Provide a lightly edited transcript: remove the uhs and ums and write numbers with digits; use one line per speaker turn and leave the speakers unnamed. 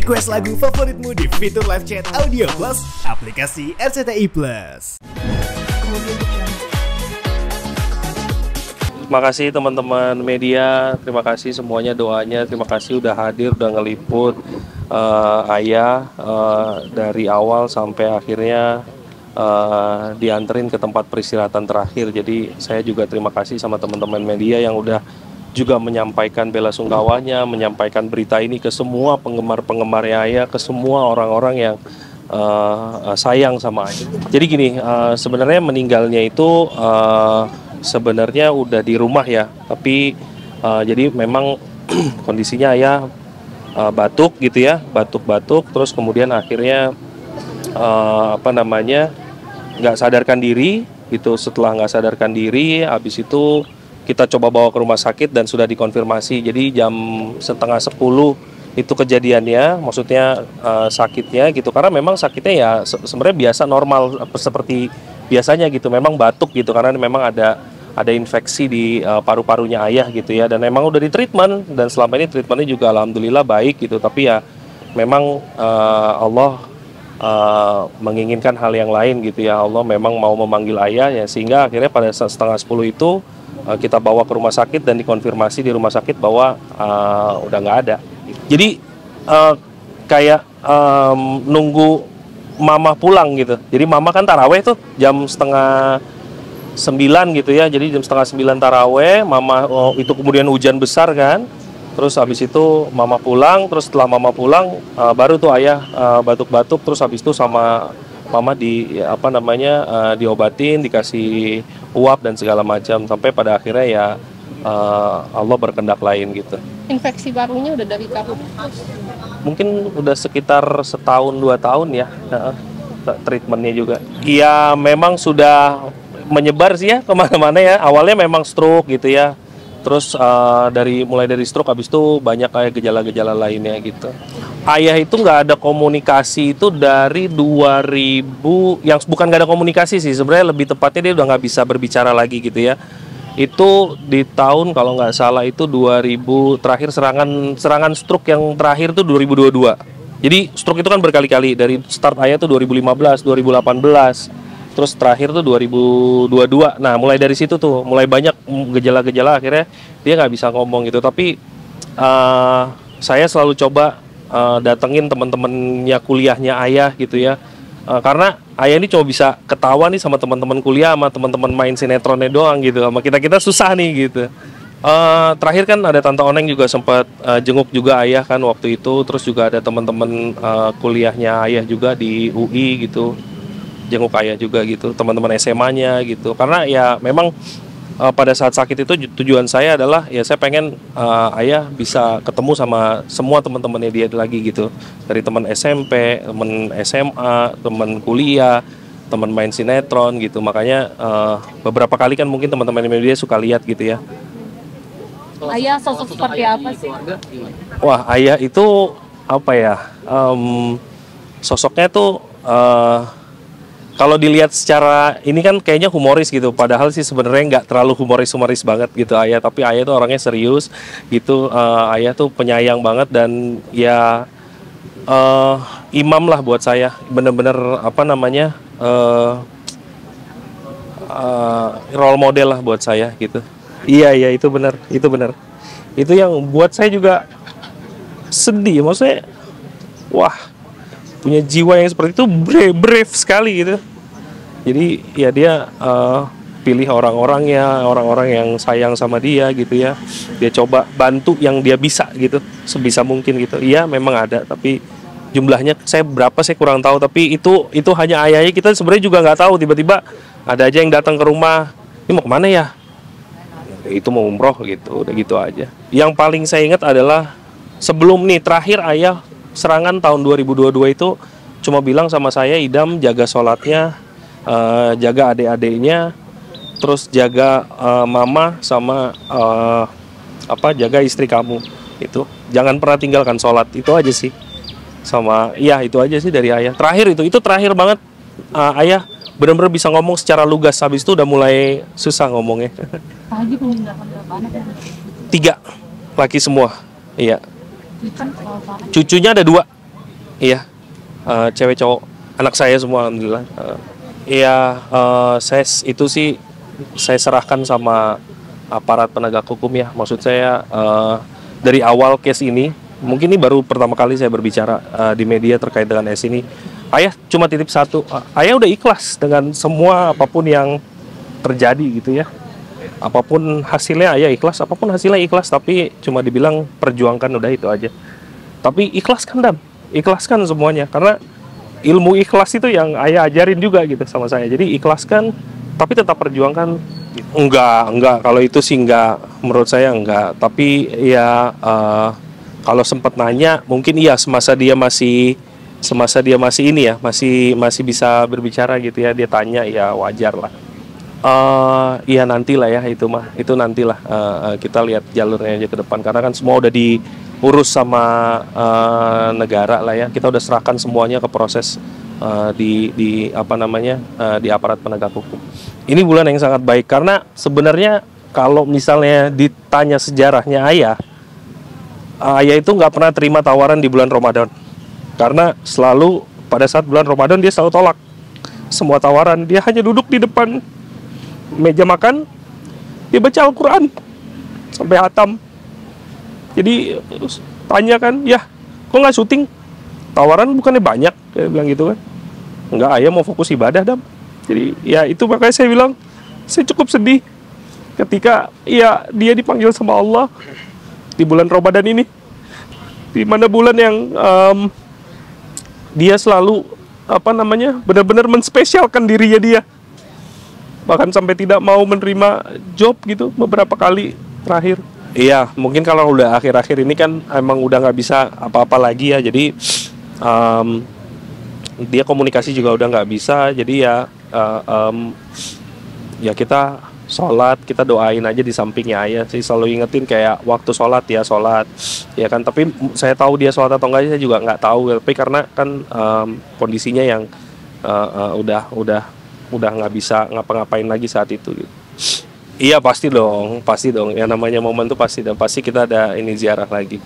Request lagu favoritmu di fitur live chat Audio Plus aplikasi RCTI Plus.
Terima kasih teman-teman media, terima kasih semuanya doanya, terima kasih udah hadir, udah ngeliput Ayah dari awal sampai akhirnya dianterin ke tempat peristirahatan terakhir. Jadi saya juga terima kasih sama teman-teman media yang udah juga menyampaikan bela sungkawanya, menyampaikan berita ini ke semua penggemar-penggemarnya Ayah, ke semua orang-orang yang sayang sama Ayah. Jadi gini, sebenarnya meninggalnya itu sebenarnya udah di rumah ya, tapi jadi memang kondisinya Ayah batuk gitu ya, batuk-batuk, terus kemudian akhirnya nggak sadarkan diri gitu. Setelah nggak sadarkan diri, habis itu kita coba bawa ke rumah sakit dan sudah dikonfirmasi. Jadi jam 9:30 itu kejadiannya, maksudnya sakitnya gitu, karena memang sakitnya ya sebenarnya biasa normal seperti biasanya gitu, memang batuk gitu karena memang ada infeksi di paru-parunya Ayah gitu ya, dan memang udah di treatment dan selama ini treatmentnya juga alhamdulillah baik gitu, tapi ya memang Allah menginginkan hal yang lain gitu ya. Allah memang mau memanggil Ayah ya, sehingga akhirnya pada saat 9:30 itu kita bawa ke rumah sakit dan dikonfirmasi di rumah sakit bahwa udah nggak ada. Jadi kayak nunggu mama pulang gitu. Jadi mama kan taraweh tuh jam 8:30 gitu ya. Jadi jam 8:30 taraweh, mama itu kemudian hujan besar kan. Terus habis itu mama pulang, terus setelah mama pulang baru tuh Ayah batuk-batuk, terus habis itu sama mama diobatin, dikasih uap dan segala macam, sampai pada akhirnya ya Allah berkehendak lain gitu.
Infeksi parunya udah dari kapan?
Mungkin udah sekitar 1-2 tahun ya, treatmentnya juga. Iya memang sudah menyebar sih ya kemana-mana ya. Awalnya memang stroke gitu ya. Terus mulai dari stroke, habis itu banyak kayak gejala-gejala lainnya gitu. Ayah itu nggak ada komunikasi itu dari 2000, yang bukan nggak ada komunikasi sih, sebenarnya lebih tepatnya dia udah nggak bisa berbicara lagi gitu ya. Itu di tahun kalau nggak salah itu 2000, terakhir serangan stroke yang terakhir tuh 2022. Jadi stroke itu kan berkali-kali, dari start Ayah tuh 2015, 2018. Terus terakhir tuh 2022. Nah mulai dari situ tuh mulai banyak gejala-gejala, akhirnya dia nggak bisa ngomong gitu. Tapi saya selalu coba datengin teman-temannya kuliahnya Ayah gitu ya. Karena Ayah ini cuma bisa ketawa nih sama teman-teman kuliah, sama teman-teman main sinetronnya doang gitu. Sama kita susah nih gitu. Terakhir kan ada Tante Oneng juga sempat jenguk juga Ayah kan waktu itu. Terus juga ada teman-teman kuliahnya Ayah juga di UI gitu, jenguk Ayah juga gitu, teman-teman SMA-nya gitu. Karena ya memang pada saat sakit itu tujuan saya adalah ya saya pengen Ayah bisa ketemu sama semua teman-temannya dia lagi gitu. Dari teman SMP, teman SMA, teman kuliah, teman main sinetron gitu. Makanya beberapa kali kan mungkin teman-teman media suka lihat gitu ya.
Ayah sosok seperti apa sih?
Wah, Ayah itu apa ya? Sosoknya tuh kalau dilihat secara ini kan kayaknya humoris gitu, padahal sih sebenarnya nggak terlalu humoris banget gitu Ayah, tapi Ayah tuh orangnya serius gitu. Ayah tuh penyayang banget dan ya imam lah buat saya, bener-bener role model lah buat saya gitu. Iya itu benar. Itu yang buat saya juga sedih, maksudnya wah, punya jiwa yang seperti itu, brave sekali gitu. Jadi ya dia pilih orang-orang yang sayang sama dia gitu ya. Dia coba bantu yang dia bisa gitu, sebisa mungkin gitu. Iya memang ada, tapi jumlahnya saya berapa saya kurang tahu. Tapi itu hanya Ayahnya, kita sebenarnya juga nggak tahu. Tiba-tiba ada aja yang datang ke rumah, ini mau kemana ya? Itu mau umroh gitu, udah gitu aja. Yang paling saya ingat adalah sebelum nih terakhir Ayah serangan tahun 2022 itu cuma bilang sama saya, Idam jaga sholatnya, jaga adik-adiknya, terus jaga mama sama jaga istri kamu itu, jangan pernah tinggalkan sholat. Itu aja sih, sama ya itu aja sih dari Ayah. Terakhir itu terakhir banget Ayah benar-benar bisa ngomong secara lugas. Habis itu udah mulai susah ngomongnya.
Pak Haji meninggalkan berapa anak?
3 laki semua, iya. Cucunya ada 2. Iya, cewek cowok, anak saya semua alhamdulillah. Iya, itu sih saya serahkan sama aparat penegak hukum ya. Maksud saya dari awal case ini, mungkin ini baru pertama kali saya berbicara di media terkait dengan S ini. Ayah cuma titip satu, ayah udah ikhlas dengan semua apapun yang terjadi gitu ya. Apapun hasilnya ayah ikhlas, apapun hasilnya ikhlas, tapi cuma dibilang perjuangkan udah itu aja. Tapi ikhlaskan Dan, ikhlaskan semuanya, karena ilmu ikhlas itu yang ayah ajarin juga gitu sama saya. Jadi ikhlaskan, tapi tetap perjuangkan. Enggak, kalau itu sih enggak, menurut saya enggak. Tapi ya kalau sempat nanya, mungkin iya semasa dia masih ini ya, masih bisa berbicara gitu ya, dia tanya ya wajar lah. Iya nantilah ya itu nantilah kita lihat jalurnya aja ke depan, karena kan semua udah diurus sama negara lah ya, kita udah serahkan semuanya ke proses di aparat penegak hukum. Ini bulan yang sangat baik, karena sebenarnya kalau misalnya ditanya sejarahnya ayah itu nggak pernah terima tawaran di bulan Ramadan, karena selalu pada saat bulan Ramadan dia selalu tolak semua tawaran. Dia hanya duduk di depan meja makan, dia baca Al-Quran sampai hatam. Jadi tanya kan, ya kok nggak syuting, tawaran bukannya banyak, dia bilang gitu kan. Enggak, ayah mau fokus ibadah Dam. Jadi ya itu makanya saya bilang saya cukup sedih ketika ya dia dipanggil sama Allah di bulan Ramadan ini, di mana bulan yang dia selalu benar-benar menspesialkan dirinya dia, bahkan sampai tidak mau menerima job gitu beberapa kali terakhir. Iya, mungkin kalau udah akhir-akhir ini kan emang udah nggak bisa apa-apa lagi ya, jadi dia komunikasi juga udah nggak bisa. Jadi ya kita sholat, kita doain aja di sampingnya ayah sih, selalu ingetin kayak waktu sholat ya kan. Tapi saya tahu dia sholat atau enggak saya juga nggak tahu, tapi karena kan kondisinya yang udah nggak bisa ngapa-ngapain lagi saat itu gitu. Iya pasti dong, ya namanya momen tuh pasti kita ada ini ziarah lagi.